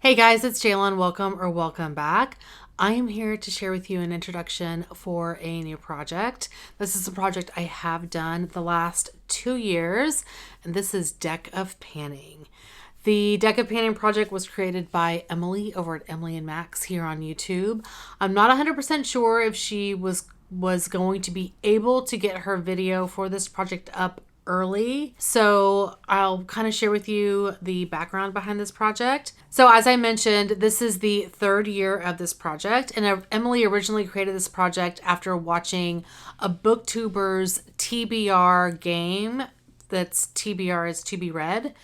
Hey guys, it's Jalen. Welcome back. I am here to share with you an introduction for a new project. This is a project I have done the last 2 years, and this is Deck of Panning. The Deck of Panning project was created by Emily over at Emily and Max here on YouTube. I'm not 100% sure if she was going to be able to get her video for this project up early. So I'll kind of share with you the background behind this project. So as I mentioned, this is the third year of this project, and Emily originally created this project after watching a booktuber's TBR game. That's TBR is to be read,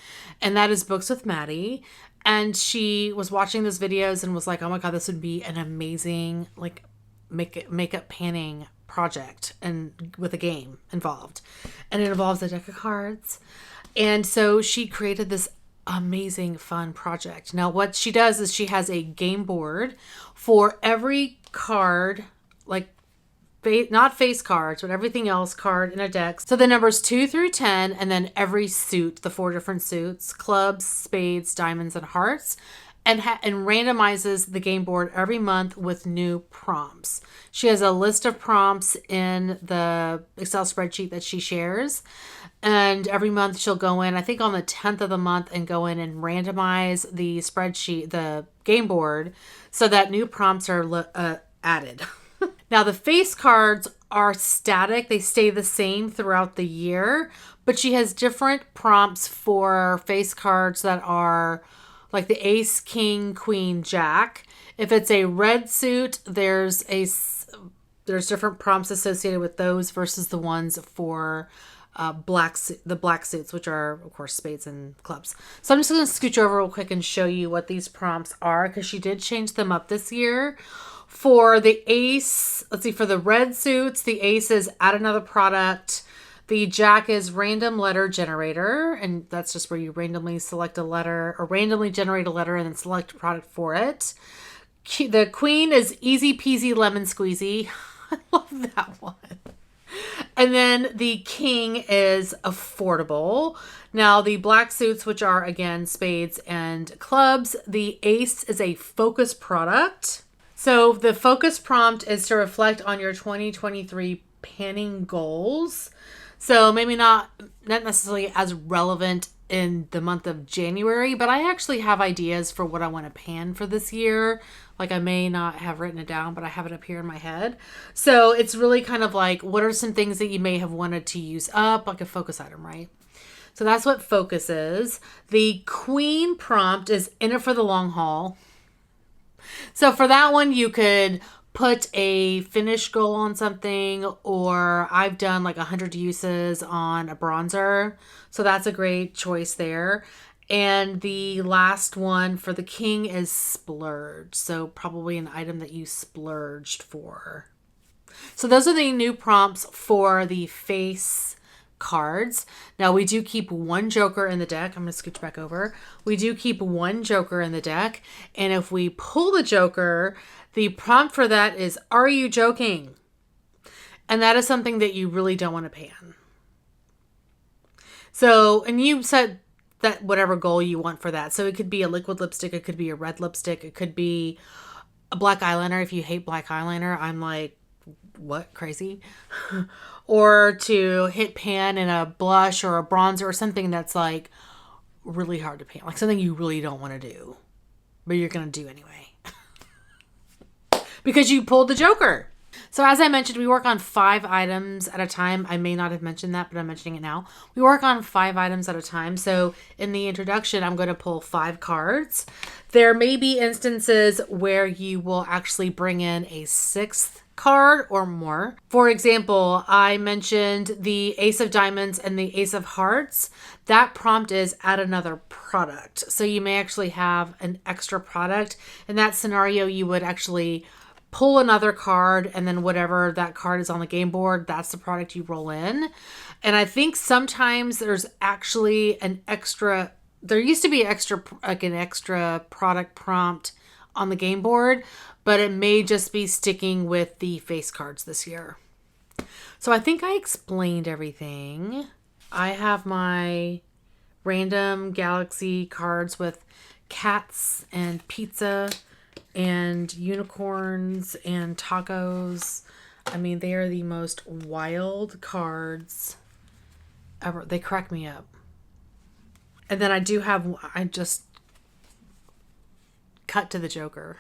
and that is Books with Maddie. And she was watching those videos and was like, "Oh my god, this would be an amazing makeup panning project and with a game involved, and it involves a deck of cards." And so she created this amazing fun project. Now what she does is she has a game board for every card, like not face cards, but everything else card in a deck. So the numbers 2 through 10, and then every suit, the 4 different suits: clubs, spades, diamonds, and hearts. And randomizes the game board every month with new prompts. She has a list of prompts in the Excel spreadsheet that she shares. And every month she'll go in, I think on the 10th of the month, and go in and randomize the spreadsheet, the game board, so that new prompts are added. Now, the face cards are static. They stay the same throughout the year, but she has different prompts for face cards that are like the ace, king, queen, jack. If it's a red suit, there's different prompts associated with those versus the ones for the black suits, which are of course spades and clubs. So I'm just going to scooch over real quick and show you what these prompts are, because she did change them up this year. For the ace, let's see, for the red suits, the ace is add another product. The jack is random letter generator, and that's just where you randomly select a letter or randomly generate a letter and then select a product for it. The queen is easy peasy lemon squeezy. I love that one. And then the king is affordable. Now the black suits, which are again spades and clubs, the ace is a focus product. So the focus prompt is to reflect on your 2023 panning goals. So maybe not necessarily as relevant in the month of January, but I actually have ideas for what I want to pan for this year. Like, I may not have written it down, but I have it up here in my head. So it's really kind of like, what are some things that you may have wanted to use up, like a focus item, right? So that's what focus is. The queen prompt is in it for the long haul. So for that one, you could put a finish goal on something, or I've done like 100 uses on a bronzer. So that's a great choice there. And the last one for the king is splurge. So probably an item that you splurged for. So those are the new prompts for the face cards. Now we do keep one joker in the deck. I'm going to scooch back over. We do keep one joker in the deck. And if we pull the joker, the prompt for that is, are you joking? And that is something that you really don't want to pan. So, and you set that whatever goal you want for that. So it could be a liquid lipstick. It could be a red lipstick. It could be a black eyeliner. If you hate black eyeliner, I'm like, what? Crazy? Or to hit pan in a blush or a bronzer or something that's like really hard to pan. Like something you really don't want to do, but you're going to do anyway. Because you pulled the joker. So as I mentioned, we work on 5 items at a time. I may not have mentioned that, but I'm mentioning it now. We work on 5 items at a time. So in the introduction, I'm going to pull 5 cards. There may be instances where you will actually bring in a 6th card or more. For example, I mentioned the ace of diamonds and the ace of hearts. That prompt is add another product. So you may actually have an extra product. In that scenario, you would actually pull another card, and then whatever that card is on the game board, that's the product you roll in. And I think sometimes there's actually there used to be an extra product prompt on the game board, but it may just be sticking with the face cards this year. So I think I explained everything. I have my random galaxy cards with cats and pizza and unicorns and tacos. I mean, they are the most wild cards ever. They crack me up. And then I just cut to the Joker.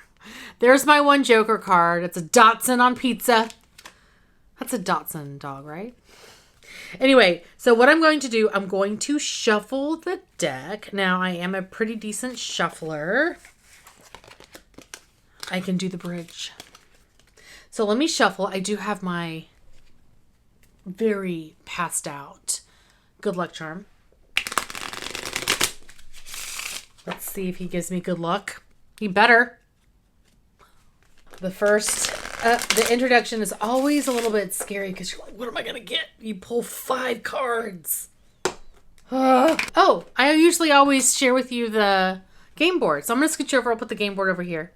There's my one Joker card. It's a Dachshund on pizza. That's a Dachshund dog, right? Anyway, so what I'm going to do, I'm going to shuffle the deck. Now, I am a pretty decent shuffler. I can do the bridge. So let me shuffle. I do have my very passed out good luck charm. Let's see if he gives me good luck. He better. The introduction is always a little bit scary because you're like, what am I going to get? You pull 5 cards. Oh, I usually always share with you the game board. So I'm going to scooch over. I'll put the game board over here.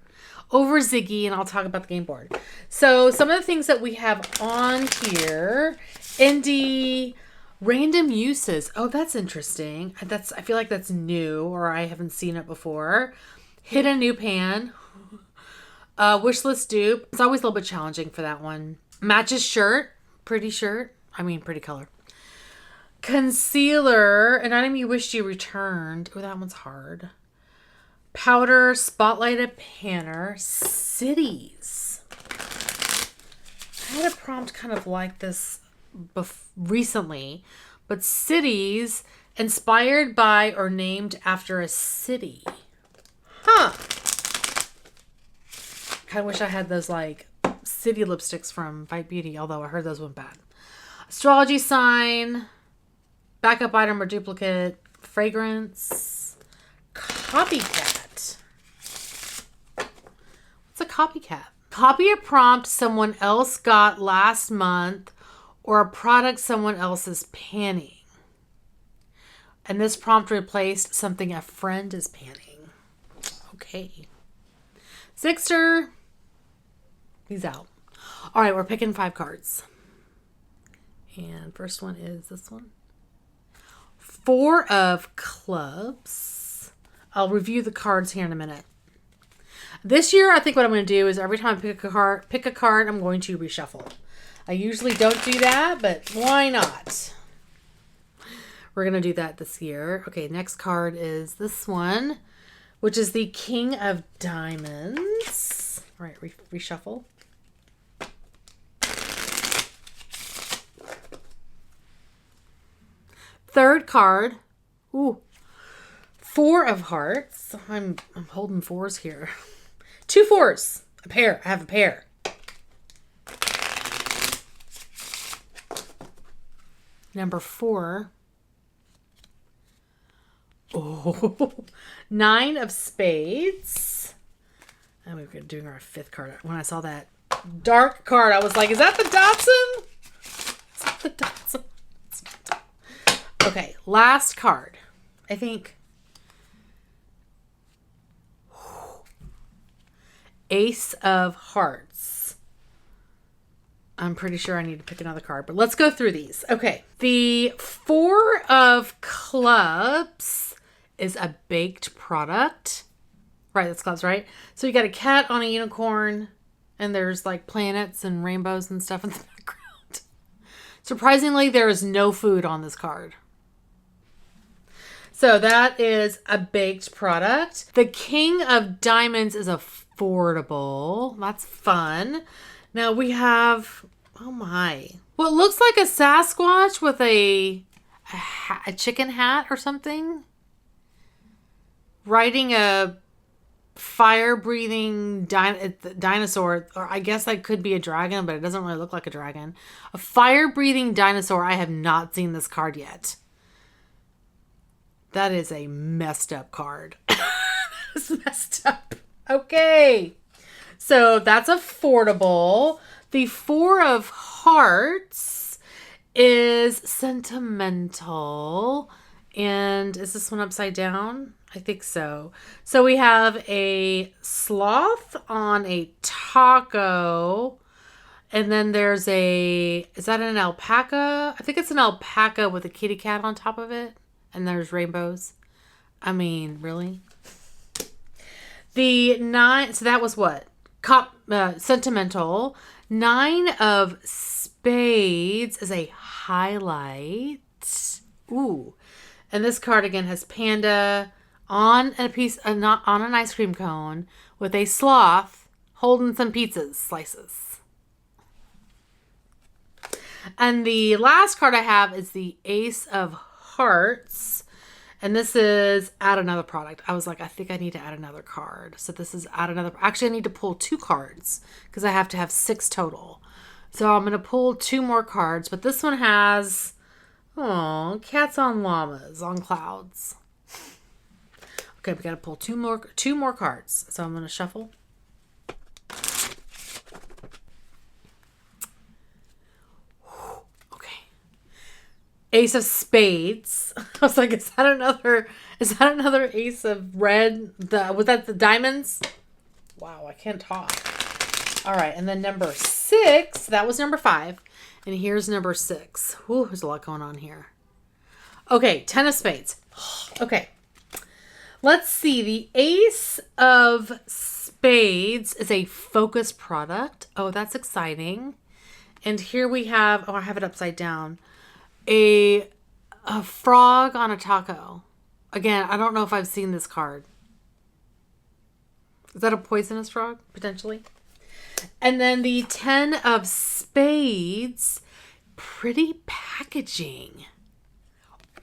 Over Ziggy, and I'll talk about the game board. So some of the things that we have on here. Indie random uses. Oh, that's interesting. I feel like that's new, or I haven't seen it before. Hit a new pan. Wish list dupe. It's always a little bit challenging for that one. Matches shirt. Pretty shirt. I mean, pretty color. Concealer. An item you wished you returned. Oh, that one's hard. Powder. Spotlighted panner. Cities. I had a prompt kind of like this recently. But cities inspired by or named after a city. Huh. I wish I had those like city lipsticks from Fight Beauty, although I heard those went bad. Astrology sign, backup item or duplicate, fragrance, copycat. What's a copycat? Copy a prompt someone else got last month or a product someone else is panning. And this prompt replaced something a friend is panning. Okay. Sixter. He's out. All right, we're picking 5 cards. And first one is this one. 4 of clubs. I'll review the cards here in a minute. This year, I think what I'm going to do is every time I pick a card, I'm going to reshuffle. I usually don't do that, but why not? We're going to do that this year. Okay, next card is this one, which is the King of Diamonds. All right, reshuffle. Third card. Ooh. 4 of hearts. I'm holding 4s here. 2 4s. A pair. I have a pair. Number 4. Oh. 9 of spades. And we're doing our 5th card. When I saw that dark card, I was like, is that the Dachshund? Is that the Dachshund? Okay, last card. I think Ace of Hearts. I'm pretty sure I need to pick another card, but let's go through these. Okay, the 4 of Clubs is a baked product. Right, that's clubs, right? So you got a cat on a unicorn, and there's like planets and rainbows and stuff in the background. Surprisingly, there is no food on this card. So that is a baked product. The King of Diamonds is affordable. That's fun. Now we have, oh my, what looks like a Sasquatch with a chicken hat or something. Riding a fire-breathing dinosaur, or I guess that could be a dragon, but it doesn't really look like a dragon. A fire-breathing dinosaur. I have not seen this card yet. That is a messed up card. It's messed up. Okay. So that's affordable. The 4 of Hearts is sentimental. And is this one upside down? I think so. So we have a sloth on a taco. And then there's is that an alpaca? I think it's an alpaca with a kitty cat on top of it. And there's rainbows. I mean, really? The 9, so that was what? Sentimental. 9 of spades is a highlight. Ooh. And this card again has panda on on an ice cream cone with a sloth holding some pizza slices. And the last card I have is the Ace of Hearts. And this is add another product. I was like, I think I need to add another card. So this is add another. Actually, I need to pull 2 cards because I have to have 6 total. So I'm going to pull 2 more cards. But this one has, oh, cats on llamas on clouds. Okay, we got to pull 2 more cards. So I'm going to shuffle. Ace of Spades. I was like, is that another ace of red? Was that the diamonds? Wow, I can't talk. All right, and then number 6, that was number 5. And here's number 6. Ooh, there's a lot going on here. Okay, 10 of Spades. Okay. Let's see. The Ace of Spades is a focus product. Oh, that's exciting. And here we have, oh, I have it upside down. A frog on a taco. Again, I don't know if I've seen this card. Is that a poisonous frog, potentially? And then the 10 of Spades. Pretty packaging.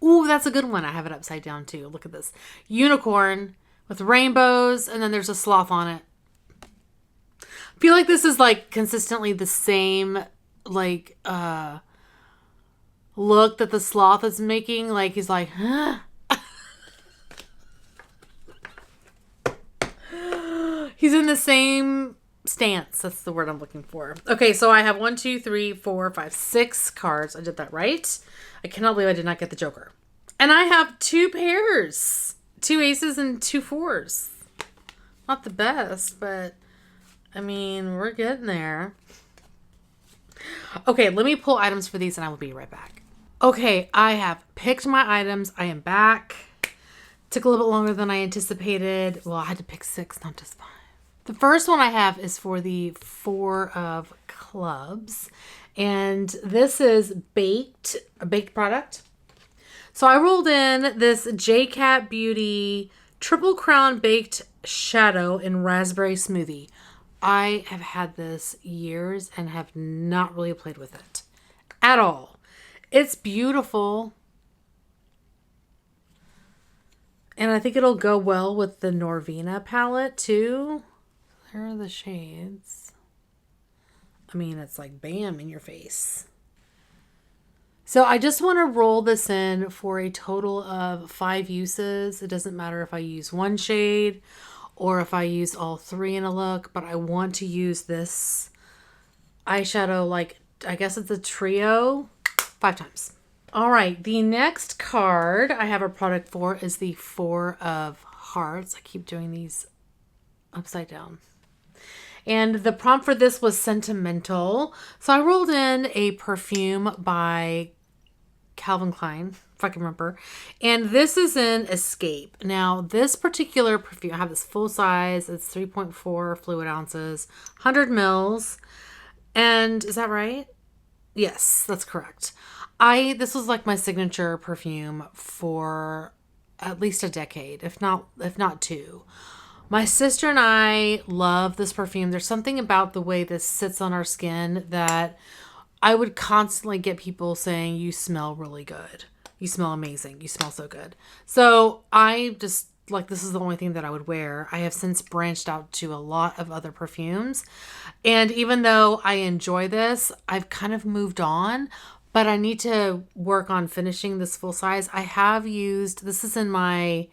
Ooh, that's a good one. I have it upside down too. Look at this. Unicorn with rainbows, and then there's a sloth on it. I feel like this is like consistently the same, like, look that the sloth is making. Like, he's like, huh? He's in the same stance. That's the word I'm looking for. Okay, so I have 1, 2, 3, 4, 5, 6 cards. I did that right. I cannot believe I did not get the Joker. And I have 2 pairs. 2 aces and 2 fours. Not the best, but I mean, we're getting there. Okay, let me pull items for these and I will be right back. Okay, I have picked my items. I am back. Took a little bit longer than I anticipated. Well, I had to pick 6, not just 5. The first one I have is for the 4 of clubs. And this is a baked product. So I rolled in this J-Cat Beauty Triple Crown Baked Shadow in Raspberry Smoothie. I have had this years and have not really played with it at all. It's beautiful. And I think it'll go well with the Norvina palette too. There are the shades. I mean, it's like bam in your face. So I just want to roll this in for a total of 5 uses. It doesn't matter if I use 1 shade or if I use all 3 in a look, but I want to use this eyeshadow, like, I guess it's a trio, 5 times. All right, the next card I have a product for is the 4 of Hearts. I keep doing these upside down. And the prompt for this was sentimental. So I rolled in a perfume by Calvin Klein, if I can remember. And this is in Escape. Now, this particular perfume, I have this full size. It's 3.4 fluid ounces, 100 mils. And is that right? Yes, that's correct. This was like my signature perfume for at least a decade, if not 2. My sister and I love this perfume. There's something about the way this sits on our skin that I would constantly get people saying, you smell really good. You smell amazing. You smell so good. So I just, like, this is the only thing that I would wear. I have since branched out to a lot of other perfumes. And even though I enjoy this, I've kind of moved on. But I need to work on finishing this full size. I have used, this is in my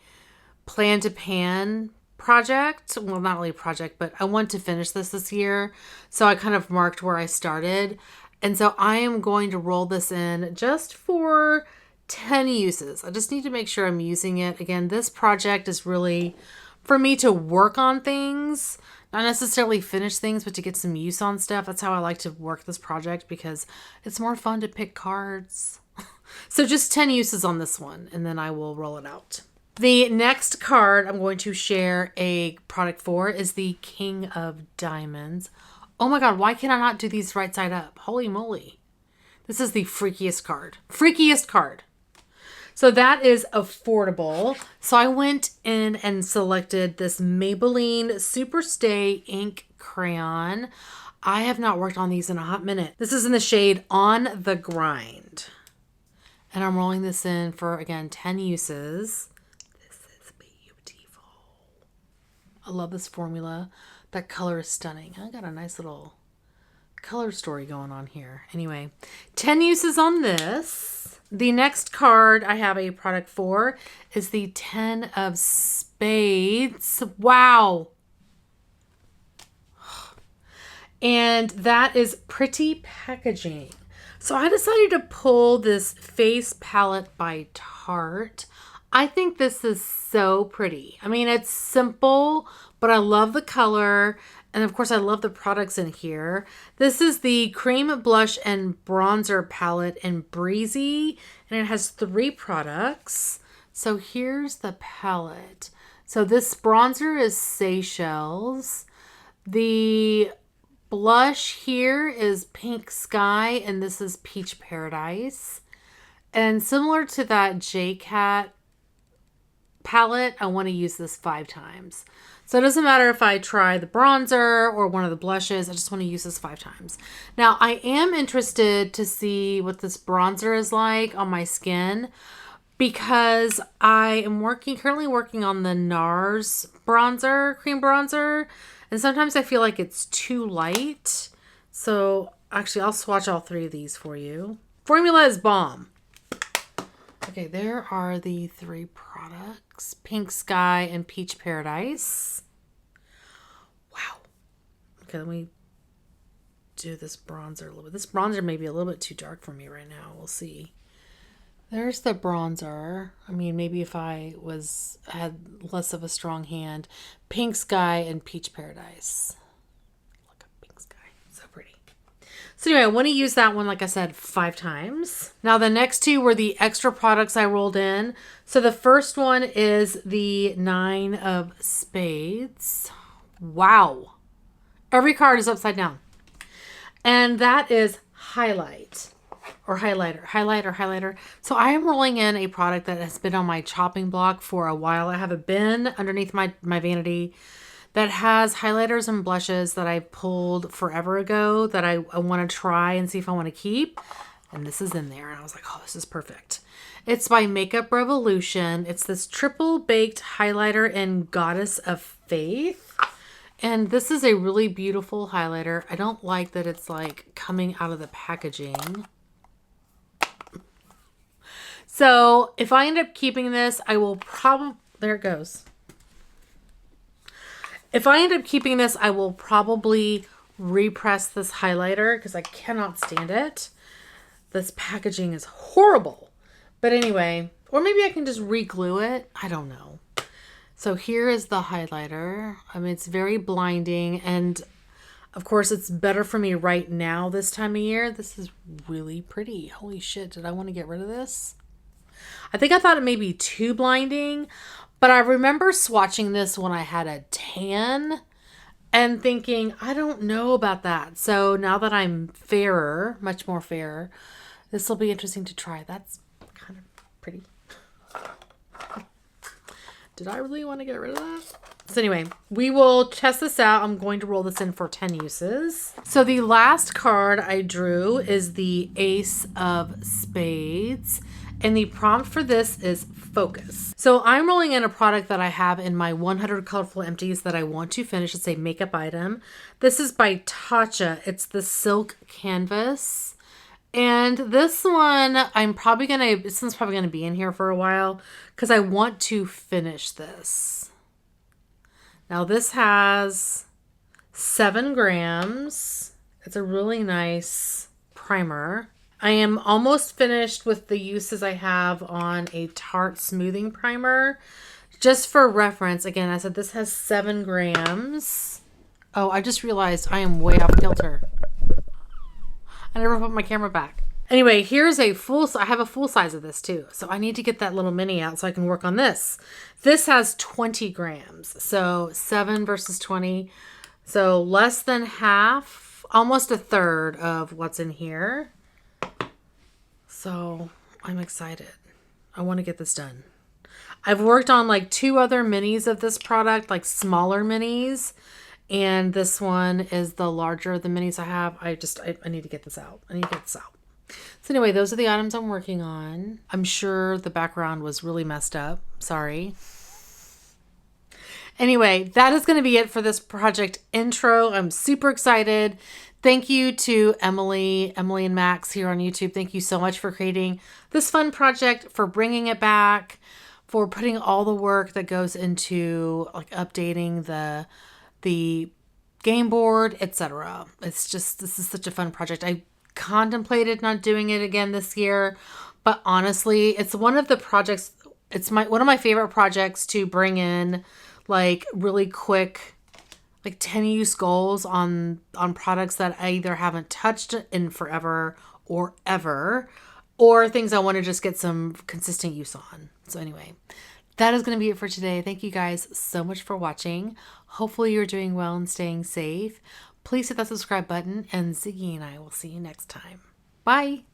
Plan to Pan project. Well, not really a project, but I want to finish this year. So I kind of marked where I started. And so I am going to roll this in just for 10 uses. I just need to make sure I'm using it. Again, this project is really for me to work on things, not necessarily finish things, but to get some use on stuff. That's how I like to work this project because it's more fun to pick cards. So just 10 uses on this one, and then I will roll it out. The next card I'm going to share a product for is the King of Diamonds. Oh my God, why can I not do these right side up? Holy moly. This is the freakiest card. Freakiest card. So that is affordable. So I went in and selected this Maybelline Superstay ink crayon. I have not worked on these in a hot minute. This is in the shade On the Grind. And I'm rolling this in for, again, 10 uses. This is beautiful. I love this formula. That color is stunning. I got a nice little color story going on here. Anyway, 10 uses on this. The next card I have a product for is the 10 of Spades. Wow. And that is Pretty Packaging. So I decided to pull this face palette by Tarte. I think this is so pretty. I mean, it's simple, but I love the color. And of course, I love the products in here. This is the Cream Blush and Bronzer palette in Breezy. And it has 3 products. So here's the palette. So this bronzer is Seychelles. The blush here is Pink Sky, and this is Peach Paradise. And similar to that JCat palette, I want to use this 5 times. So it doesn't matter if I try the bronzer or one of the blushes, I just want to use this 5 times. Now, I am interested to see what this bronzer is like on my skin because I am currently working on the NARS bronzer, cream bronzer, and sometimes I feel like it's too light. So actually, I'll swatch all 3 of these for you. Formula is bomb. Okay, there are the 3 products. Pink Sky and Peach Paradise. Wow. Okay, let me do this bronzer a little bit. This bronzer may be a little bit too dark for me right now. We'll see. There's the bronzer. I mean, maybe if I had less of a strong hand. Pink Sky and Peach Paradise. Look at Pink Sky. So pretty. So anyway, I want to use that one, like I said, 5 times. Now the next 2 were the extra products I rolled in. So the first one is the 9 of Spades. Wow. Every card is upside down. And that is Highlight. Or highlighter. So I am rolling in a product that has been on my chopping block for a while. I have a bin underneath my vanity that has highlighters and blushes that I pulled forever ago that I want to try and see if I want to keep. And this is in there. And I was like, oh, this is perfect. It's by Makeup Revolution. It's this triple baked highlighter in Goddess of Faith. And this is a really beautiful highlighter. I don't like that it's like coming out of the packaging. So if I end up keeping this, I will there it goes. If I end up keeping this, I will probably repress this highlighter because I cannot stand it. This packaging is horrible. But anyway, or maybe I can just re-glue it. I don't know. So here is the highlighter. I mean, it's very blinding. And of course, it's better for me right now this time of year. This is really pretty. Holy shit, did I want to get rid of this? I think I thought it may be too blinding, but I remember swatching this when I had a tan and thinking, I don't know about that. So now that I'm fairer, much more fairer, this will be interesting to try. That's kind of pretty. Did I really want to get rid of that? So anyway, we will test this out. I'm going to roll this in for 10 uses. So the last card I drew is the Ace of Spades. And the prompt for this is focus. So I'm rolling in a product that I have in my 100 Colorful Empties that I want to finish. It's a makeup item. This is by Tatcha. It's the Silk Canvas. And this one, this one's probably gonna be in here for a while because I want to finish this. Now this has 7 grams. It's a really nice primer. I am almost finished with the uses I have on a Tarte Smoothing Primer. Just for reference, again, I said this has 7 grams. Oh, I just realized I am way off kilter. I never put my camera back. Anyway, here's a I have a full size of this too. So I need to get that little mini out so I can work on this. This has 20 grams. So 7 versus 20. So less than half, almost a third of what's in here. So I'm excited. I want to get this done. I've worked on like 2 other minis of this product, like smaller minis. And this one is the larger of the minis I have. I need to get this out. I need to get this out. So anyway, those are the items I'm working on. I'm sure the background was really messed up. Sorry. Anyway, that is going to be it for this project intro. I'm super excited. Thank you to Emily and Max here on YouTube. Thank you so much for creating this fun project, for bringing it back, for putting all the work that goes into like updating the game board, etc. This is such a fun project. I contemplated not doing it again this year, but honestly, it's one of the projects, one of my favorite projects to bring in like really quick, like 10 use goals on products that I either haven't touched in forever or ever, or things I want to just get some consistent use on. So anyway, that is going to be it for today. Thank you guys so much for watching. Hopefully you're doing well and staying safe. Please hit that subscribe button, and Ziggy and I will see you next time. Bye.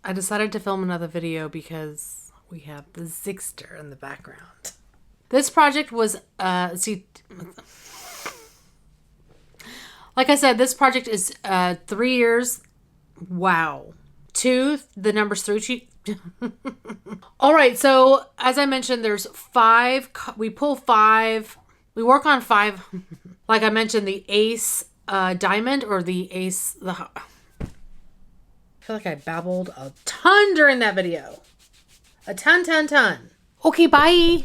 I decided to film another video because we have the Zigster in the background. This project was, like I said, this project is 3 years. Wow. The number's 3. All right. So as I mentioned, there's 5. We pull 5. We work on 5. Like I mentioned, the ace diamond or the ace. I feel like I babbled a ton during that video. A ton. Okay, bye.